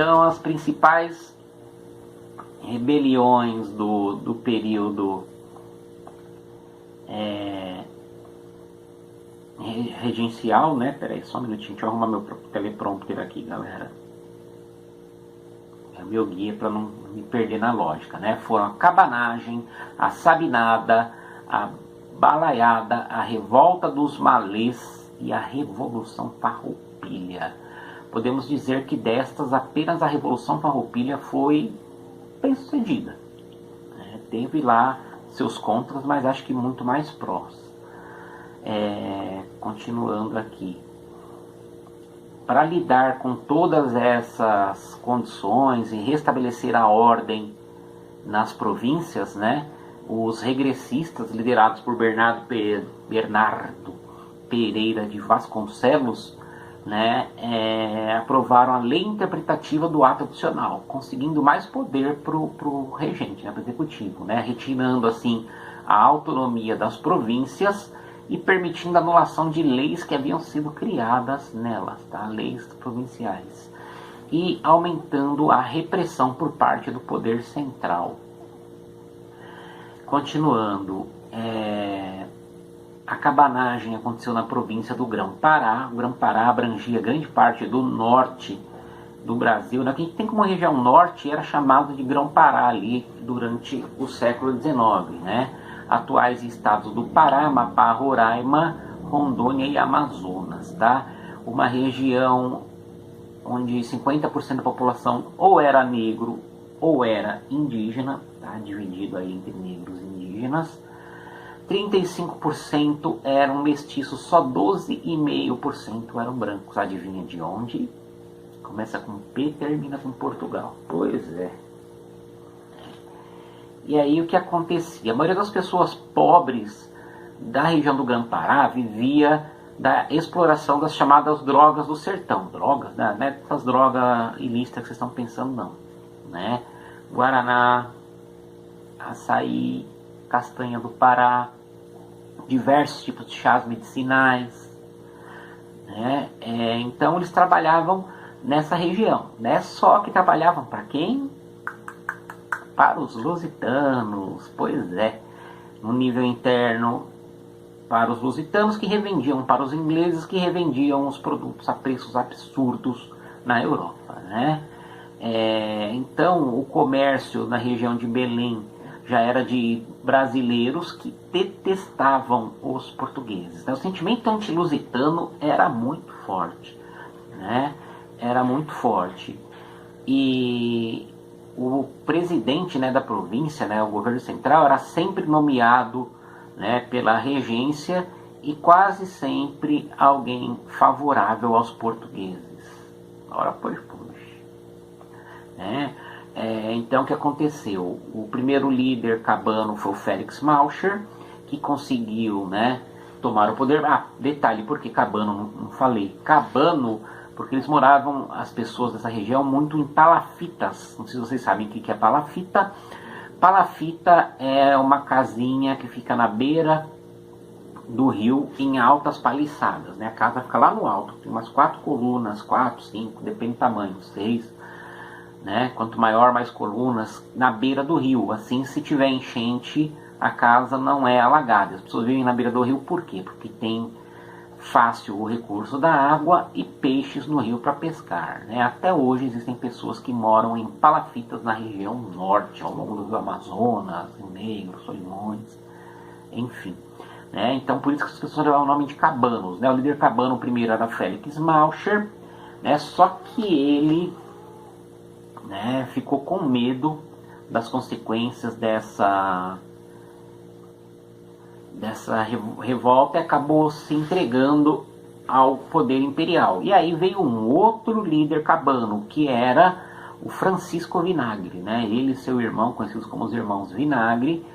Então, as principais rebeliões do período regencial, né? Peraí, só um minutinho, deixa eu arrumar meu teleprompter aqui, galera. É o meu guia para não me perder na lógica, né? Foram a cabanagem, a sabinada, a balaiada, a revolta dos malês e a Revolução Farroupilha. Podemos dizer que destas, apenas a Revolução Farroupilha foi bem sucedida. Teve lá seus contras, mas acho que muito mais prós. Continuando aqui. Para lidar com todas essas condições e restabelecer a ordem nas províncias, né, os regressistas, liderados por Bernardo Pereira de Vasconcelos, né, aprovaram a lei interpretativa do ato adicional, conseguindo mais poder para o regente, né, para o executivo, né, retirando assim a autonomia das províncias e permitindo a anulação de leis que haviam sido criadas nelas, tá? Leis provinciais, e aumentando a repressão por parte do poder central. Continuando, a cabanagem aconteceu na província do Grão-Pará. O Grão-Pará abrangia grande parte do norte do Brasil, né? Que a gente tem como região norte, era chamado de Grão-Pará ali durante o século XIX, né? Atuais estados do Pará, Amapá, Roraima, Rondônia e Amazonas, tá? Uma região onde 50% da população ou era negro ou era indígena, tá? Dividido aí entre negros e indígenas. 35% eram mestiços, só 12,5% eram brancos. Adivinha de onde? Começa com P, termina com Portugal. Pois é. E aí o que acontecia? A maioria das pessoas pobres da região do Grão-Pará vivia da exploração das chamadas drogas do sertão. Drogas, né? Não é essas drogas ilícitas que vocês estão pensando, não. Né? Guaraná, açaí, castanha do Pará, diversos tipos de chás medicinais. Né? Então eles trabalhavam nessa região. Né? Só que trabalhavam para quem? Para os lusitanos, pois é, no nível interno, para os lusitanos que revendiam para os ingleses, que revendiam os produtos a preços absurdos na Europa, né? Então, o comércio na região de Belém já era de brasileiros que detestavam os portugueses, né? O sentimento anti-lusitano era muito forte, né? Era muito forte. E o presidente, né, da província, né, o governo central, era sempre nomeado, né, pela regência e quase sempre alguém favorável aos portugueses. Ora, pois. Né? Então, o que aconteceu? O primeiro líder cabano foi o Félix Malcher, que conseguiu, né, tomar o poder. Detalhe, por que cabano? Não falei. Cabano, porque eles moravam, as pessoas dessa região, muito em palafitas. Não sei se vocês sabem o que é palafita. Palafita é uma casinha que fica na beira do rio, em altas paliçadas, né? A casa fica lá no alto, tem umas 4 colunas, 4, 5, depende do tamanho, 6, né? Quanto maior, mais colunas, na beira do rio. Assim, se tiver enchente, a casa não é alagada. As pessoas vivem na beira do rio por quê? Porque tem fácil o recurso da água e peixes no rio para pescar, né? Até hoje existem pessoas que moram em palafitas na região norte, ao longo do rio Amazonas, Rio Negro, Solimões, enfim, né? Então por isso que as pessoas levam o nome de cabanos, né? O líder cabano primeiro era Félix Malcher, né? Só que ele, né, ficou com medo das consequências dessa revolta e acabou se entregando ao poder imperial. E aí veio um outro líder cabano, que era o Francisco Vinagre, né? Ele e seu irmão, conhecidos como os irmãos Vinagre,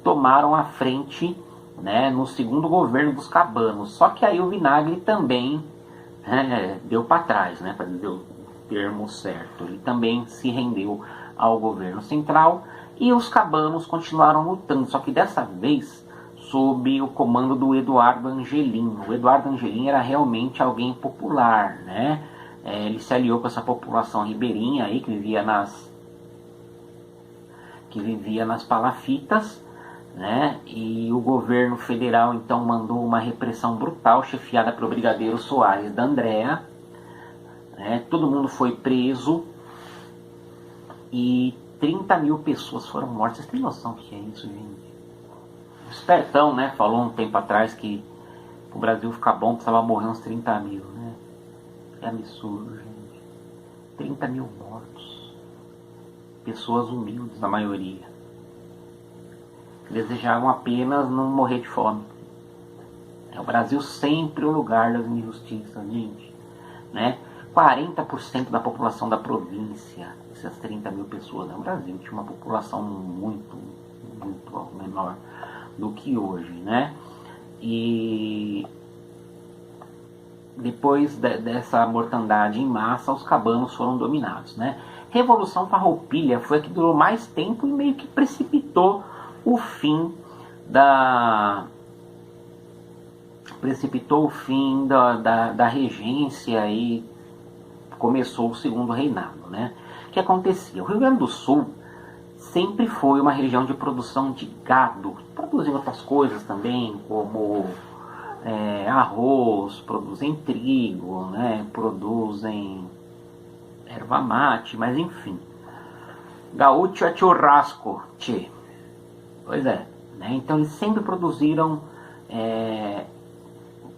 tomaram a frente, né, no segundo governo dos cabanos. Só que aí o Vinagre também, né, deu para trás, né, para dizer o termo certo. Ele também se rendeu ao governo central e os cabanos continuaram lutando, só que dessa vez sob o comando do Eduardo Angelim. O Eduardo Angelim era realmente alguém popular, né? Ele se aliou com essa população ribeirinha aí que vivia nas palafitas, né? E o governo federal então mandou uma repressão brutal chefiada pelo brigadeiro Soares da Andréa, né? Todo mundo foi preso e 30 mil pessoas foram mortas. Vocês têm noção do que é isso, gente? O Espertão, né, falou um tempo atrás que o Brasil ficar bom precisava morrer uns 30 mil, né? Que absurdo, gente. 30 mil mortos. Pessoas humildes, na maioria. Desejavam apenas não morrer de fome. O Brasil sempre o lugar das injustiças, gente. Né? 40% da população da província, essas 30 mil pessoas, no Brasil tinha uma população muito menor do que hoje, né? E depois dessa mortandade em massa, os cabanos foram dominados, né? Revolução Farroupilha foi a que durou mais tempo e meio que precipitou o fim da regência e começou o segundo reinado, né? O que acontecia? O Rio Grande do Sul sempre foi uma região de produção de gado, produzem outras coisas também, como arroz, produzem trigo, né? Produzem erva mate, mas enfim. Gaúcho é churrasco, tchê. Pois é, né? Então eles sempre produziram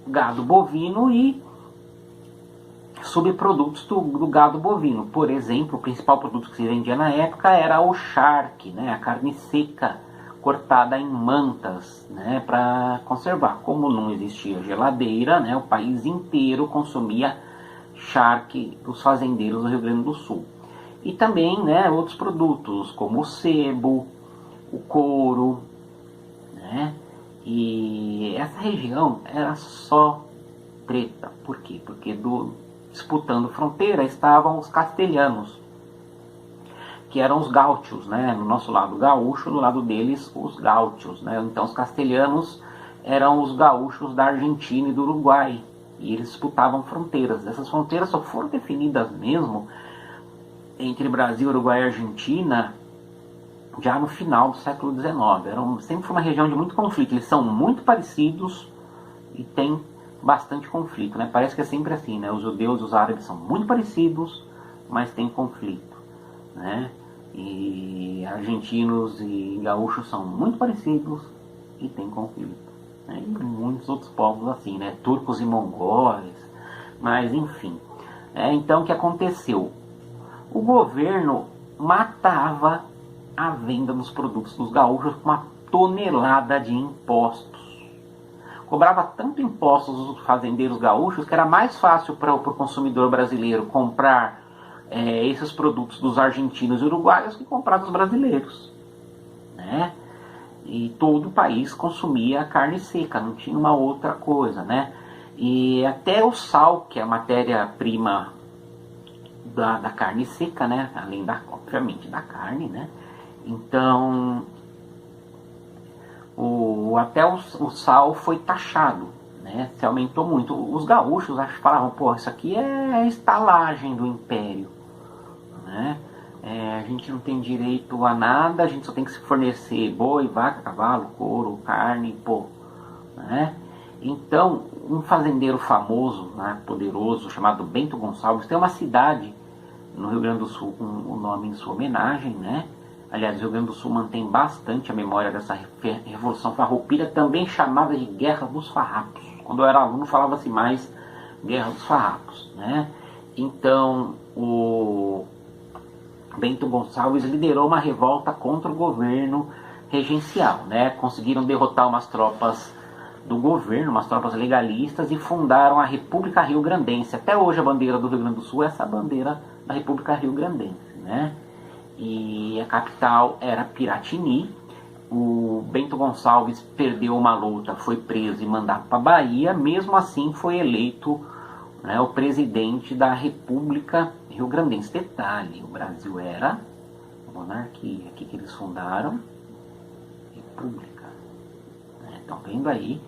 gado bovino e subprodutos do gado bovino. Por exemplo, o principal produto que se vendia na época era o charque, né? A carne seca cortada em mantas, né? Para conservar. Como não existia geladeira, né? O país inteiro consumia charque dos fazendeiros do Rio Grande do Sul. E também, né, outros produtos como o sebo, o couro, né? E essa região era só preta. Por quê? Porque disputando fronteira estavam os castelhanos, que eram os gaúchos, né? No nosso lado gaúcho, no lado deles os gaúchos, né? Então os castelhanos eram os gaúchos da Argentina e do Uruguai, e eles disputavam fronteiras. Essas fronteiras só foram definidas mesmo entre Brasil, Uruguai e Argentina já no final do século XIX. Sempre foi uma região de muito conflito. Eles são muito parecidos e tem bastante conflito, né? Parece que é sempre assim, né? Os judeus e os árabes são muito parecidos, mas tem conflito, né? E argentinos e gaúchos são muito parecidos e tem conflito, né? E muitos outros povos assim, né? Turcos e mongóis, mas enfim. Então o que aconteceu? O governo matava a venda dos produtos dos gaúchos com uma tonelada de impostos. Cobrava tanto impostos dos fazendeiros gaúchos que era mais fácil para o consumidor brasileiro comprar esses produtos dos argentinos e uruguaios que comprar dos brasileiros, né? E todo o país consumia carne seca, não tinha uma outra coisa, né? E até o sal, que é a matéria-prima da carne seca, né? Além obviamente da carne, né? Então até o sal foi taxado, né? Se aumentou muito. Os gaúchos falavam, pô, isso aqui é a estalagem do império, né? A gente não tem direito a nada, a gente só tem que se fornecer boi, vaca, cavalo, couro, carne, pô, né? Então, um fazendeiro famoso, né, poderoso, chamado Bento Gonçalves, tem uma cidade no Rio Grande do Sul com o nome em sua homenagem, né? Aliás, o Rio Grande do Sul mantém bastante a memória dessa Revolução Farroupilha, também chamada de Guerra dos Farrapos. Quando eu era aluno falava-se mais Guerra dos Farrapos, né? Então, o Bento Gonçalves liderou uma revolta contra o governo regencial, né? Conseguiram derrotar umas tropas do governo, umas tropas legalistas, e fundaram a República Rio-Grandense. Até hoje a bandeira do Rio Grande do Sul é essa bandeira da República Rio-Grandense, né? E a capital era Piratini. O Bento Gonçalves perdeu uma luta, foi preso e mandado para Bahia. Mesmo assim foi eleito, né, o presidente da República Rio-Grandense. Detalhe, o Brasil era monarquia. Aqui que eles fundaram república, né? Estão vendo aí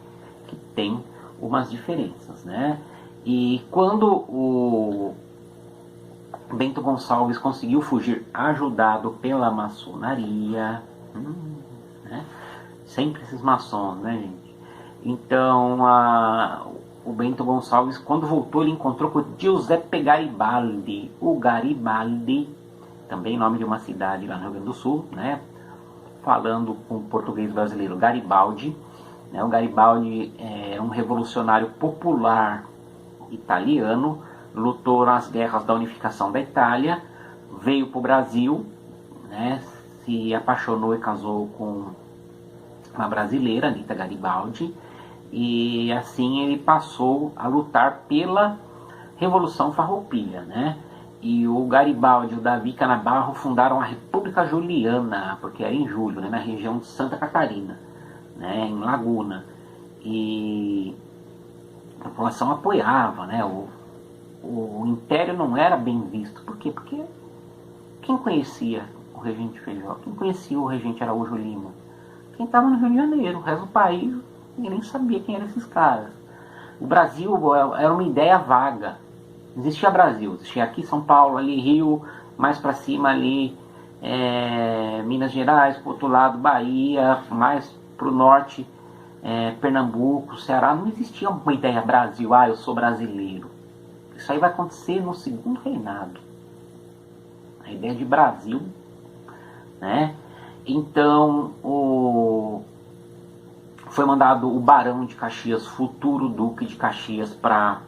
que tem umas diferenças, né? E quando Bento Gonçalves conseguiu fugir ajudado pela maçonaria, né? Sempre esses maçons, né, gente? Então, o Bento Gonçalves, quando voltou, ele encontrou com o Giuseppe Garibaldi. O Garibaldi, também nome de uma cidade lá no Rio Grande do Sul, né? Falando com o português brasileiro, Garibaldi. Né? O Garibaldi era um revolucionário popular italiano, lutou nas guerras da unificação da Itália, veio para o Brasil, né? Se apaixonou e casou com uma brasileira, Anita Garibaldi, e assim ele passou a lutar pela Revolução Farroupilha, né? E o Garibaldi e o Davi Canabarro fundaram a República Juliana, porque era em julho, né? Na região de Santa Catarina, né? Em Laguna. E a população apoiava, né? O Império não era bem visto. Por quê? Porque quem conhecia o regente Feijó? Quem conhecia o regente Araújo Lima? Quem estava no Rio de Janeiro. O resto do país, ninguém nem sabia quem eram esses caras. O Brasil era uma ideia vaga. Existia Brasil, existia aqui São Paulo, ali Rio, mais para cima ali Minas Gerais, pro outro lado Bahia, mais pro norte Pernambuco, Ceará. Não existia uma ideia Brasil, eu sou brasileiro. Isso aí vai acontecer no segundo reinado. A ideia de Brasil, né? Então, foi mandado o Barão de Caxias, futuro Duque de Caxias, para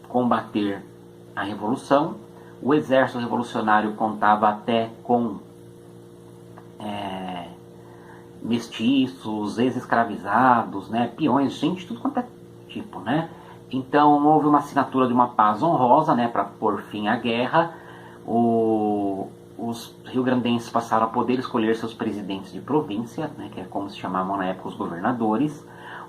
combater a Revolução. O exército revolucionário contava até com mestiços, ex-escravizados, né, peões, gente, tudo quanto é tipo, né? Então houve uma assinatura de uma paz honrosa, né, para pôr fim à guerra. Os rio-grandenses passaram a poder escolher seus presidentes de província, né, que é como se chamavam na época os governadores.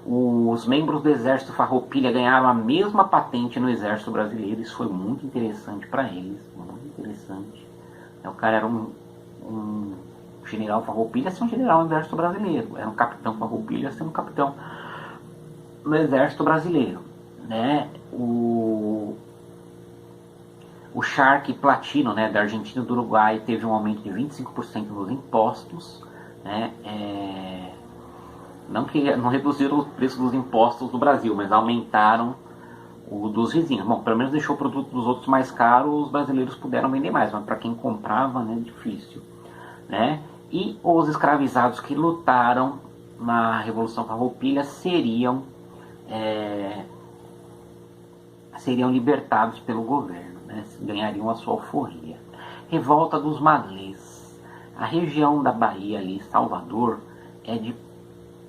Os membros do exército Farroupilha ganharam a mesma patente no exército brasileiro. Isso foi muito interessante para eles, muito interessante. O cara era um general Farroupilha, ser um general no exército brasileiro. Era um capitão Farroupilha, ser um capitão no exército brasileiro, né? O Shark Platino, né, da Argentina e do Uruguai, teve um aumento de 25% nos impostos, né? Não reduziram o preço dos impostos do Brasil, mas aumentaram o dos vizinhos. Bom, pelo menos deixou o produto dos outros mais caro, os brasileiros puderam vender mais, mas para quem comprava, né, difícil, né? E os escravizados que lutaram na Revolução Farroupilha seriam libertados pelo governo, né? Ganhariam a sua alforria. Revolta dos Malês. A região da Bahia ali, Salvador, é de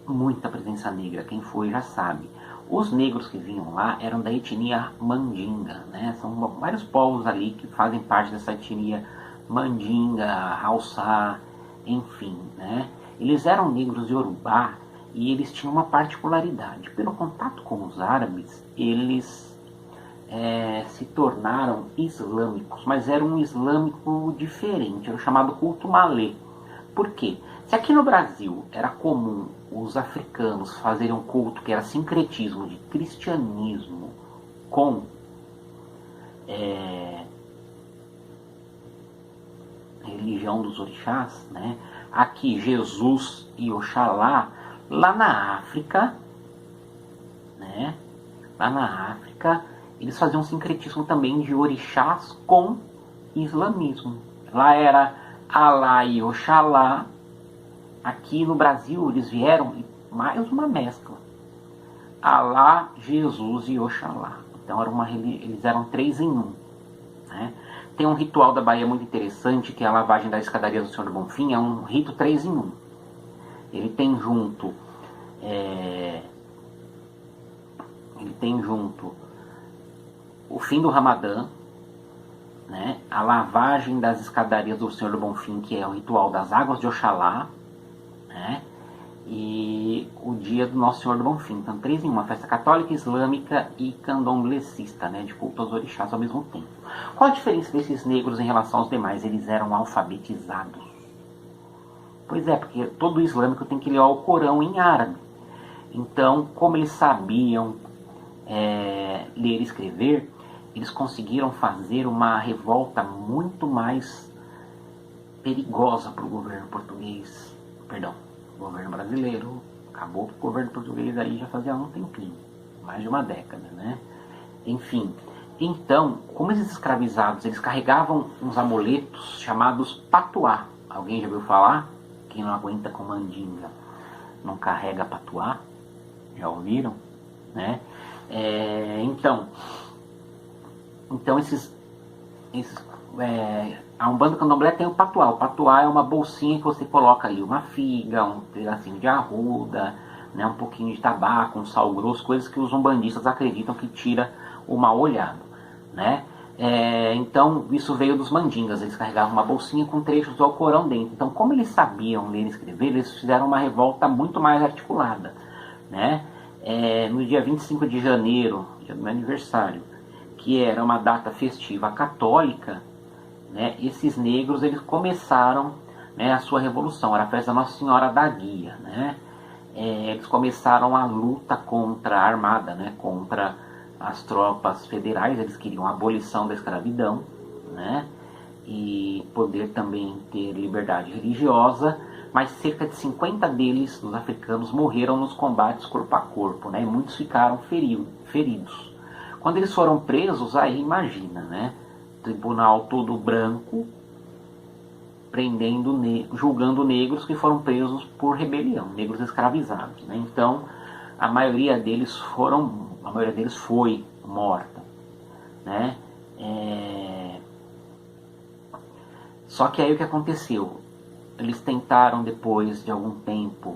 muita presença negra. Quem foi já sabe. Os negros que vinham lá eram da etnia Mandinga, né? São vários povos ali que fazem parte dessa etnia Mandinga, Haussá, enfim, né? Eles eram negros de Yorubá e eles tinham uma particularidade. Pelo contato com os árabes, eles se tornaram islâmicos, mas era um islâmico diferente, era o chamado culto malê. Por quê? Se aqui no Brasil era comum os africanos fazerem um culto que era sincretismo de cristianismo com religião dos orixás, né? Aqui Jesus e Oxalá, lá na África, né? Lá na África, eles faziam um sincretismo também de orixás com islamismo. Lá era Alá e Oxalá. Aqui no Brasil eles vieram mais uma mescla. Alá, Jesus e Oxalá. Então eles eram 3 em 1. Né? Tem um ritual da Bahia muito interessante, que é a lavagem da escadaria do Senhor do Bonfim. É um rito 3 em 1. Ele tem junto o fim do Ramadã, né? A lavagem das escadarias do Senhor do Bonfim, que é o ritual das águas de Oxalá, né? E o dia do Nosso Senhor do Bonfim. Então 3 em 1, festa católica, islâmica e candomblessista, né? De culto aos orixás ao mesmo tempo. Qual a diferença desses negros em relação aos demais? Eles eram alfabetizados. Pois é, porque todo islâmico tem que ler o Corão em árabe. Então, como eles sabiam ler e escrever, eles conseguiram fazer uma revolta muito mais perigosa para o governo português, perdão, o governo brasileiro. Acabou que o governo português aí já fazia um tempinho, mais de uma década, né? Enfim, então, como esses escravizados, eles carregavam uns amuletos chamados patuá. Alguém já ouviu falar? Quem não aguenta com mandinga não carrega patuá? Já ouviram? Né? Então a Umbanda Candomblé tem o patuá. O patuá é uma bolsinha que você coloca ali uma figa, um pedacinho de arruda, né, um pouquinho de tabaco, um sal grosso, coisas que os umbandistas acreditam que tira o mal olhado, né? Então isso veio dos mandingas. Eles carregavam uma bolsinha com trechos do Alcorão dentro. Então, como eles sabiam ler e escrever, eles fizeram uma revolta muito mais articulada, né? No dia 25 de janeiro, dia do meu aniversário, que era uma data festiva católica, né, esses negros eles começaram, né, a sua revolução. Era a festa da Nossa Senhora da Guia, né? Eles começaram a luta contra a armada, né, contra as tropas federais. Eles queriam a abolição da escravidão, né, e poder também ter liberdade religiosa. Mas cerca de 50 deles, dos africanos, morreram nos combates corpo a corpo, né, e muitos ficaram feridos. Quando eles foram presos, aí imagina, né, tribunal todo branco, julgando negros que foram presos por rebelião, negros escravizados, né? Então a maioria deles foi morta, né? Só que aí o que aconteceu? Eles tentaram, depois de algum tempo,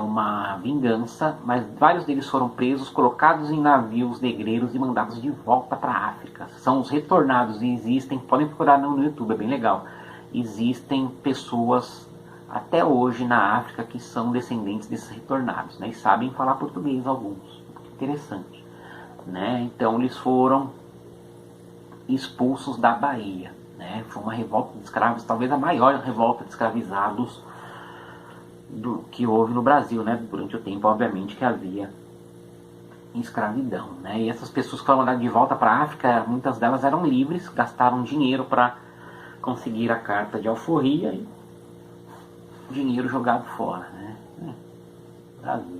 uma vingança, mas vários deles foram presos, colocados em navios negreiros e mandados de volta para a África. São os retornados, e existem, podem procurar no YouTube, é bem legal. Existem pessoas até hoje na África que são descendentes desses retornados, né, e sabem falar português alguns. Interessante, né? Então eles foram expulsos da Bahia, né? Foi uma revolta de escravos, talvez a maior revolta de escravizados que houve no Brasil, né? Durante o tempo, obviamente, que havia escravidão, né? E essas pessoas que foram mandadas de volta para a África, muitas delas eram livres, gastaram dinheiro para conseguir a carta de alforria e dinheiro jogado fora, né? Brasil.